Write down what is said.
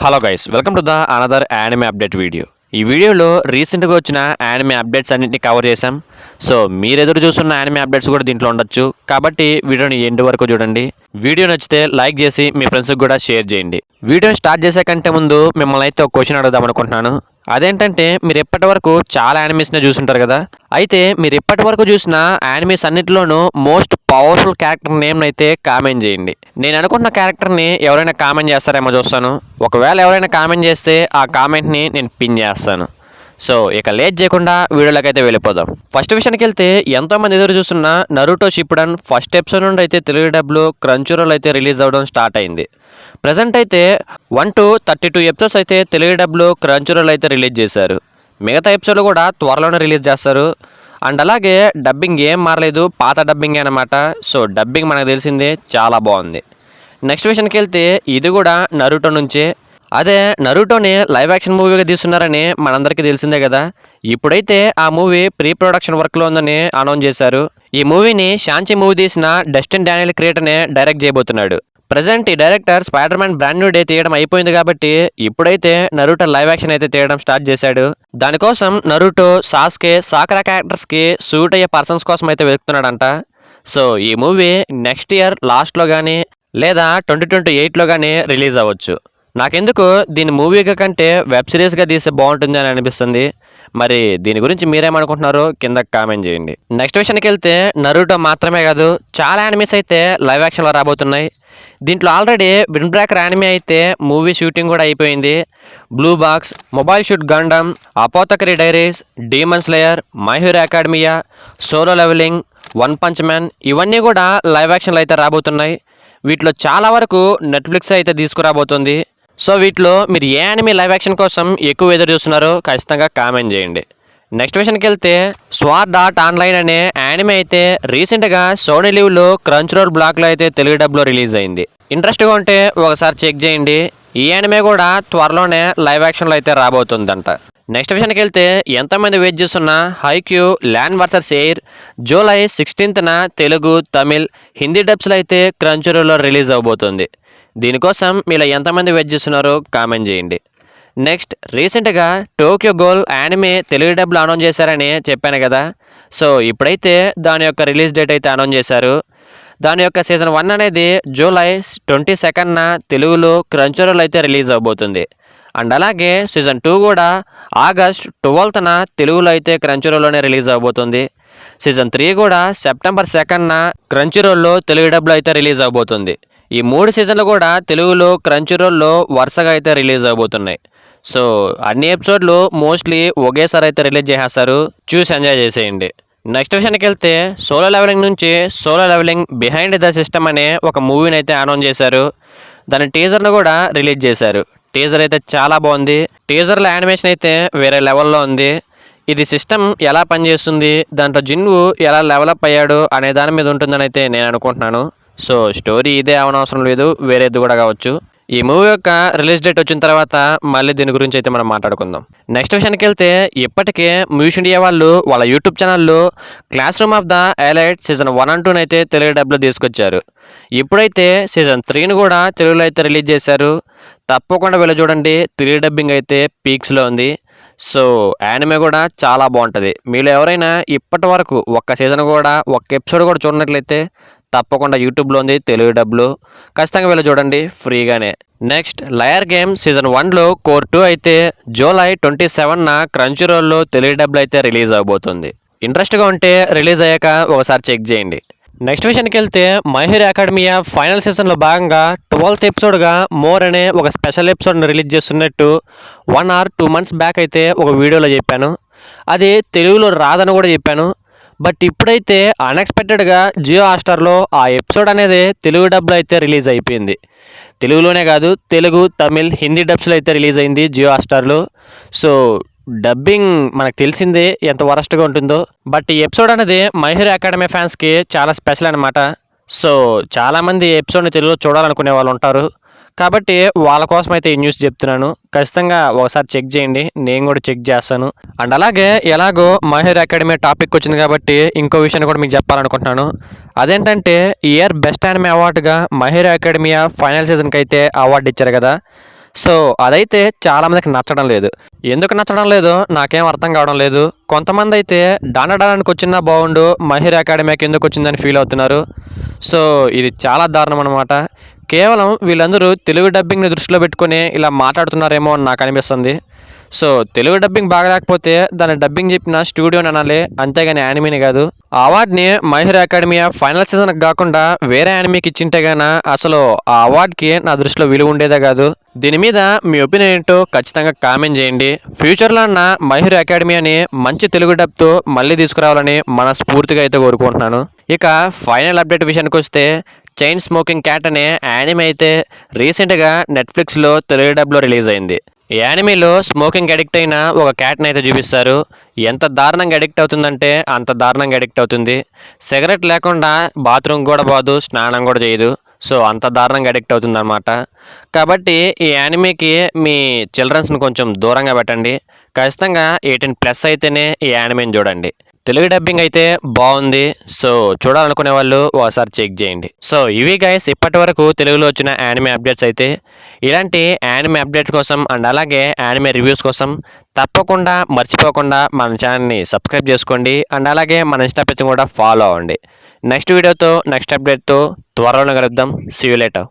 Hello guys, welcome to the another anime update video. ఈ వీడియోలో రీసెంట్గా వచ్చిన యానిమే అప్డేట్స్ అన్నింటినీ కవర్ చేశాం. సో మీరు ఎదురు చూస్తున్న యానిమే అప్డేట్స్ కూడా దీంట్లో ఉండొచ్చు, కాబట్టి వీడియోని ఎండ్ వరకు చూడండి. వీడియో నచ్చితే లైక్ చేసి మీ ఫ్రెండ్స్కి కూడా షేర్ చేయండి. వీడియోని స్టార్ట్ చేసే కంటే ముందు మిమ్మల్ని అయితే ఒక క్వశ్చన్ అడుగుదాం అనుకుంటున్నాను. అదేంటంటే, మీరు ఇప్పటి వరకు చాలా యానిమేస్నే చూసుంటారు కదా. అయితే మీరు ఇప్పటి వరకు చూసిన యానిమేస్ అన్నిటిలోనూ మోస్ట్ పవర్ఫుల్ క్యారెక్టర్ నేమ్ అయితే కామెంట్ చేయండి. నేను అనుకున్న క్యారెక్టర్ని ఎవరైనా కామెంట్ చేస్తారేమో చూస్తాను. ఒకవేళ ఎవరైనా కామెంట్ చేస్తే ఆ కామెంట్ని నేను పిన్ చేస్తాను. సో ఇక లేట్ చేయకుండా వీడియోలోకి అయితే వెళ్ళిపోదాం. ఫస్ట్ విషయానికి వెళ్తే, ఎంతోమంది ఎదురు చూస్తున్న నరుటో షిప్పుడన్ ఫస్ట్ ఎపిసోడ్ నుండి అయితే తెలుగు డబ్లో క్రంచురోల్ అయితే రిలీజ్ అవ్వడం స్టార్ట్ అయింది. ప్రజెంట్ అయితే 1 to 32 ఎపిసోడ్స్ అయితే తెలుగు డబ్లో క్రంచురోల్ అయితే రిలీజ్ చేశారు. మిగతా ఎపిసోడ్లు కూడా త్వరలోనే రిలీజ్ చేస్తారు. అండ్ అలాగే డబ్బింగ్ ఏం మారలేదు, పాత డబ్బింగ్ అనమాట. సో డబ్బింగ్ మనకు తెలిసిందే, చాలా బాగుంది. నెక్స్ట్ విషయానికి వెళ్తే, ఇది కూడా నరుటో నుంచే. అదే నరుటోని లైవ్ యాక్షన్ మూవీగా తీస్తున్నారని మనందరికీ తెలిసిందే కదా. ఇప్పుడైతే ఆ మూవీ ప్రీ ప్రొడక్షన్ వర్క్లో ఉందని అనౌన్స్ చేశారు. ఈ మూవీని షాంచి మూవీ తీసిన డస్టిన్ డానియల్ క్రియేటర్నే డైరెక్ట్ చేయబోతున్నాడు. ప్రజెంట్ ఈ director spider man brand new day తీయడం అయిపోయింది కాబట్టి ఇప్పుడైతే నరుటో లైవ్ యాక్షన్ అయితే తీయడం స్టార్ట్ చేశాడు. దానికోసం నరుటో, సాస్కే, సాకురా క్యారెక్టర్స్కి సూట్ అయ్యే పర్సన్స్ కోసం అయితే వెతుకుతున్నాడంట. సో ఈ మూవీ నెక్స్ట్ ఇయర్ లాస్ట్లో కానీ లేదా 2028లో కానీ రిలీజ్ అవ్వచ్చు. నాకెందుకు దీని మూవీగా కంటే వెబ్ సిరీస్గా తీస్తే బాగుంటుంది అని అనిపిస్తుంది. మరి దీని గురించి మీరేమనుకుంటున్నారో కింద కామెంట్ చేయండి. నెక్స్ట్ విషయానికి వెళ్తే, నరుటో మాత్రమే కాదు, చాలా యానిమేస్ అయితే లైవ్ యాక్షన్లో రాబోతున్నాయి. దీంట్లో ఆల్రెడీ విండ్ బ్రేకర్ యానిమే అయితే మూవీ షూటింగ్ కూడా అయిపోయింది. Blue box, mobile suit Gundam, apothecary diaries, demon slayer, my hero academia, solo leveling, one punch man, ఇవన్నీ కూడా లైవ్ యాక్షన్లో అయితే రాబోతున్నాయి. వీటిలో చాలా వరకు నెట్ఫ్లిక్స్ అయితే తీసుకురాబోతుంది. సో వీటిలో మీరు ఏ యానిమే లైవ్ యాక్షన్ కోసం ఎక్కువ ఎదురు చూస్తున్నారో ఖచ్చితంగా కామెంట్ చేయండి. నెక్స్ట్ విషయానికి వెళ్తే, స్వార్డ్ ఆర్ట్ ఆన్లైన్ అనే యానిమే అయితే రీసెంట్గా సోనీ లీవ్లో క్రంచురోల్ బ్లాక్లో అయితే తెలుగు డబ్లో రిలీజ్ అయింది. ఇంట్రెస్ట్గా ఉంటే ఒకసారి చెక్ చేయండి. ఈ యానిమే కూడా త్వరలోనే లైవ్ యాక్షన్లో అయితే రాబోతుందంట. నెక్స్ట్ విషయానికి వెళ్తే, ఎంతమంది వెయిట్ చేస్తున్న Haikyu land versus air July 16న తెలుగు, తమిళ్, హిందీ డబ్స్లో అయితే క్రంచురోల్లో రిలీజ్ అవబోతుంది. దీనికోసం మీలో ఎంతమంది వెయిట్ చేస్తున్నారో కామెంట్ చేయండి. నెక్స్ట్, రీసెంట్గా టోక్యో గోల్ యానిమే తెలుగు డబ్లో అనౌన్స్ చేశారని చెప్పాను కదా. సో ఇప్పుడైతే దాని యొక్క రిలీజ్ డేట్ అయితే అనౌన్స్ చేశారు. దాని యొక్క సీజన్ 1 అనేది జూలై 22న తెలుగులో క్రంచురోల్ అయితే రిలీజ్ అవబోతుంది. అండ్ అలాగే సీజన్ 2 కూడా ఆగస్ట్ 12న తెలుగులో అయితే క్రంచురోల్లోనే రిలీజ్ అవబోతుంది. సీజన్ 3 కూడా సెప్టెంబర్ 2న క్రంచురోల్లో తెలుగు డబ్లో అయితే రిలీజ్ అవబోతుంది. ఈ 3 సీజన్లు కూడా తెలుగులో క్రంచురోల్లో వరుసగా అయితే రిలీజ్ అవబోతున్నాయి. సో అన్ని ఎపిసోడ్లు మోస్ట్లీ ఒకేసారి అయితే రిలీజ్ చేసేస్తారు. చూసి ఎంజాయ్ చేసేయండి. నెక్స్ట్ విషయానికి వెళ్తే, సోలో లెవెలింగ్ నుంచి Solo Leveling Behind the System అనే ఒక మూవీని అయితే అనౌన్స్ చేశారు. దాని టీజర్ను కూడా రిలీజ్ చేశారు. టీజర్ అయితే చాలా బాగుంది. టీజర్లో యానిమేషన్ అయితే వేరే లెవెల్లో ఉంది. ఇది సిస్టమ్ ఎలా పనిచేస్తుంది, దాంట్లో జిన్వు ఎలా డెవలప్ అయ్యాడు అనే దాని మీద ఉంటుందని అయితే నేను అనుకుంటున్నాను. సో స్టోరీ ఇదే అవనవసరం లేదు, వేరేది కూడా కావచ్చు. ఈ మూవీ యొక్క రిలీజ్ డేట్ వచ్చిన తర్వాత మళ్ళీ దీని గురించి అయితే మనం మాట్లాడుకుందాం. నెక్స్ట్ విషయానికి వెళ్తే, ఇప్పటికే మూవీస్ ఇండియా వాళ్ళు వాళ్ళ యూట్యూబ్ ఛానల్లో class room of the elite season 1 and 2 అయితే తెలుగు డబ్లో తీసుకొచ్చారు. ఇప్పుడైతే సీజన్ 3ని కూడా తెలుగులో అయితే రిలీజ్ చేశారు. తప్పకుండా వెళ్ళి చూడండి. తెలుగు డబ్బింగ్ అయితే పీక్స్లో ఉంది. సో యానిమే కూడా చాలా బాగుంటుంది. మీలో ఎవరైనా ఇప్పటి వరకు ఒక్క సీజన్ కూడా ఒక్క ఎపిసోడ్ కూడా చూడనట్లయితే తప్పకుండా యూట్యూబ్లో ఉంది తెలుగు డబ్లో, ఖచ్చితంగా వెళ్ళి చూడండి ఫ్రీగానే. నెక్స్ట్, లయర్ గేమ్ సీజన్ 1లో కోర్ 2 అయితే జూలై 27న క్రంచురోల్లో తెలుగు డబ్లో అయితే రిలీజ్ అవబోతుంది. ఇంట్రెస్ట్గా ఉంటే రిలీజ్ అయ్యాక ఒకసారి చెక్ చేయండి. నెక్స్ట్ విషయానికి వెళ్తే, మై హీరో అకాడమియా ఫైనల్ సీజన్లో భాగంగా 12th ఎపిసోడ్గా మోర్ అనే ఒక స్పెషల్ ఎపిసోడ్ని రిలీజ్ చేస్తున్నట్టు 1 or 2 months బ్యాక్ అయితే ఒక వీడియోలో చెప్పాను. అది తెలుగులో రాదని కూడా చెప్పాను. బట్ ఇప్పుడైతే అన్ఎక్స్పెక్టెడ్గా జియో హాట్‌స్టార్లో ఆ ఎపిసోడ్ అనేది తెలుగు డబ్లో అయితే రిలీజ్ అయిపోయింది. తెలుగులోనే కాదు, తెలుగు, తమిళ్, హిందీ డబ్స్లో అయితే రిలీజ్ అయింది జియో హాట్‌స్టార్లో. సో డబ్బింగ్ మనకు తెలిసిందే ఎంత వరస్ట్గా ఉంటుందో. బట్ ఈ ఎపిసోడ్ అనేది మై హీరో అకాడమీ ఫ్యాన్స్కి చాలా స్పెషల్ అనమాట. సో చాలామంది ఈ ఎపిసోడ్ని తెలుగులో చూడాలనుకునే వాళ్ళు ఉంటారు. కాబట్టి వాళ్ళ కోసం అయితే ఈ న్యూస్ చెప్తున్నాను. ఖచ్చితంగా ఒకసారి చెక్ చేయండి, నేను కూడా చెక్ చేస్తాను. అండ్ అలాగే ఎలాగో మై హీరో అకాడమీ టాపిక్ వచ్చింది కాబట్టి ఇంకో విషయాన్ని కూడా మీకు చెప్పాలనుకుంటున్నాను. అదేంటంటే, ఈ ఇయర్ బెస్ట్ యానిమే అవార్డుగా మై హీరో అకాడమియా ఫైనల్ సీజన్కి అయితే అవార్డు ఇచ్చారు కదా. సో అదైతే చాలామందికి నచ్చడం లేదు. ఎందుకు నచ్చడం లేదో నాకేం అర్థం కావడం లేదు. కొంతమంది అయితే డానడానికి వచ్చినా బాగుండు, మహిర్ అకాడమీకి ఎందుకు వచ్చిందని ఫీల్ అవుతున్నారు. సో ఇది చాలా దారుణం అనమాట. కేవలం వీళ్ళందరూ తెలుగు డబ్బింగ్ని దృష్టిలో పెట్టుకొని ఇలా మాట్లాడుతున్నారేమో అని నాకు అనిపిస్తుంది. సో తెలుగు డబ్బింగ్ బాగా లేకపోతే దాని డబ్బింగ్ చెప్పిన స్టూడియోని అనాలి, అంతేగాని యానిమీని కాదు. ఆ అవార్డ్ని మహిర్ అకాడమీ ఫైనల్ సీజన్కి కాకుండా వేరే యానిమీకి ఇచ్చింటే గాన అసలు ఆ అవార్డ్కి నా దృష్టిలో విలువ ఉండేదే కాదు. దీని మీద మీ ఒపీనియన్ ఏంటో ఖచ్చితంగా కామెంట్ చేయండి. ఫ్యూచర్లో అన్న మహిర్ అకాడమీ అని మంచి తెలుగు డబ్తో మళ్ళీ తీసుకురావాలని మనస్ఫూర్తిగా అయితే కోరుకుంటున్నాను. ఇక ఫైనల్ అప్డేట్ విషయానికి వస్తే, చైన్ స్మోకింగ్ క్యాట్ అనే యానిమే అయితే రీసెంట్గా నెట్ఫ్లిక్స్లో తెలుగు డబ్లో రిలీజ్ అయింది. ఈ యానిమేలో స్మోకింగ్ అడిక్ట్ అయిన ఒక క్యాట్ని అయితే చూపిస్తారు. ఎంత దారుణంగా అడిక్ట్ అవుతుందంటే అంత దారుణంగా అడిక్ట్ అవుతుంది. సిగరెట్ లేకుండా బాత్రూమ్ కూడా పోదు, స్నానం కూడా చేయదు. సో అంత దారుణంగా అడిక్ట్ అవుతుంది అనమాట. కాబట్టి ఈ యానిమేకి మీ చిల్డ్రన్స్ని కొంచెం దూరంగా పెట్టండి. ఖచ్చితంగా 18+ అయితేనే ఈ యానిమేని చూడండి. తెలుగు డబ్బింగ్ అయితే బాగుంది. సో చూడాలనుకునే వాళ్ళు ఒకసారి చెక్ చేయండి. సో ఇవి గైస్ ఇప్పటి వరకు తెలుగులో వచ్చిన యానిమే అప్డేట్స్ అయితే. ఇలాంటి యానిమే అప్డేట్స్ కోసం అండ్ అలాగే యానిమే రివ్యూస్ కోసం తప్పకుండా మర్చిపోకుండా మన ఛానల్ని సబ్స్క్రైబ్ చేసుకోండి. అండ్ అలాగే మన ఇన్స్టా పేజ్ కూడా ఫాలో అవ్వండి. నెక్స్ట్ వీడియోతో నెక్స్ట్ అప్డేట్తో త్వరలో కలుద్దాం. See you later.